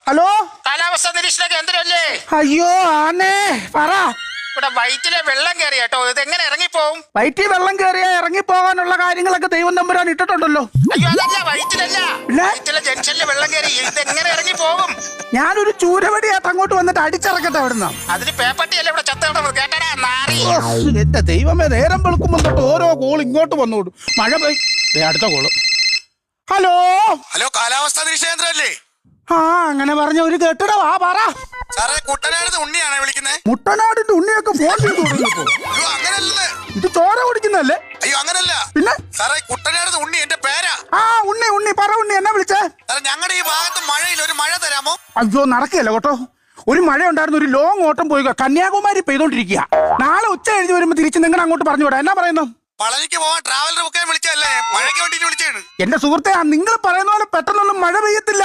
Hello, കാലാവസ്ഥ നിരീക്ഷണ കേന്ദ്രമല്ലേ? അയ്യോ ആന്നേ, പറ. ഇവിടെ വയറ്റിലെ വെള്ളം കയറി കേട്ടോ. ഇത് എങ്ങനെ ഇറങ്ങിപ്പോവും? വയറ്റിൽ വെള്ളം കയറിയാ ഇറങ്ങിപ്പോകാനുള്ള കാര്യങ്ങളൊക്കെ ദൈവം തമ്പുരാൻ ഇട്ടിട്ടുണ്ടല്ലോ. അയ്യോ അതല്ല, വയറ്റിലല്ല, പിന്നെ? വയറ്റിലെ ജംഗ്ഷനിൽ വെള്ളം കയറി. ഇത് എങ്ങനെ ഇറങ്ങിപ്പോകും? ഞാനൊരു ചൂരവടിയായിട്ട് അങ്ങോട്ട് വന്നിട്ട് അടിച്ചിറക്കട്ടെ അവിടുന്ന്. അതിന് പേപ്പട്ടിയല്ലേ ഇവിടെ ചത്ത കിടന്നത്? കേട്ടടാ നാറി. എന്റെ ദൈവമേ, നേരം വെളുക്കുമ്പോൾ തൊട്ട് ഓരോ കോൾ ഇങ്ങോട്ട് വന്നോളൂ. മഴ പെയ്യും. അടുത്ത കോള്. ഹലോ ഹലോ, കാലാവസ്ഥാ നിരീക്ഷണ കേന്ദ്രമല്ലേ? ആ, അങ്ങനെ പറഞ്ഞ ഒരു കേട്ടിട. വാ, പറ. സാറേ, കുട്ടനാട് ഉണ്ണിയാണേ വിളിക്കുന്നത്. മുട്ടനാടിന്റെ ഉണ്ണിയൊക്കെ ഫോൺ ചെയ്ത് തുടങ്ങിയപ്പോ. അയ്യോ അങ്ങനല്ലേ, ഇത് ചോര കുടിക്കുന്നല്ലേ? അയ്യോ അങ്ങനല്ല. പിന്നെ സാറേ, കുട്ടനാട് ഉണ്ണി എന്റെ പേരാ. ആ, ഉണ്ണി പറ. ഉണ്ണി എന്നാ വിളിച്ചേ? സാറേ, ഞങ്ങളുടെ ഈ ഭാഗത്ത് മഴയില്ല, ഒരു മഴ തരാമോ? അയ്യോ നടക്കുകയല്ല കേട്ടോ. ഒരു മഴ ഉണ്ടായിരുന്നു, ഒരു ലോങ് ഓട്ടം പോയി കന്യാകുമാരി പെയ്തോണ്ടിരിക്കുക. നാളെ ഉച്ച കഴിഞ്ഞ് വരുമ്പോ തിരിച്ച് നിങ്ങൾ അങ്ങോട്ട് പറഞ്ഞു വിടാം. എന്നാ പറയുന്നു? പളനിക്ക് പോവാൻ ട്രാവലർ ബുക്ക് ചെയ്യാൻ വിളിച്ചല്ലേ? മഴയ്ക്ക് വേണ്ടിട്ട് വിളിച്ചാണ്. എന്റെ സുഹൃത്തെ, നിങ്ങൾ പറയുന്ന പോലെ പെട്ടെന്നൊന്നും മഴ പെയ്യത്തില്ല.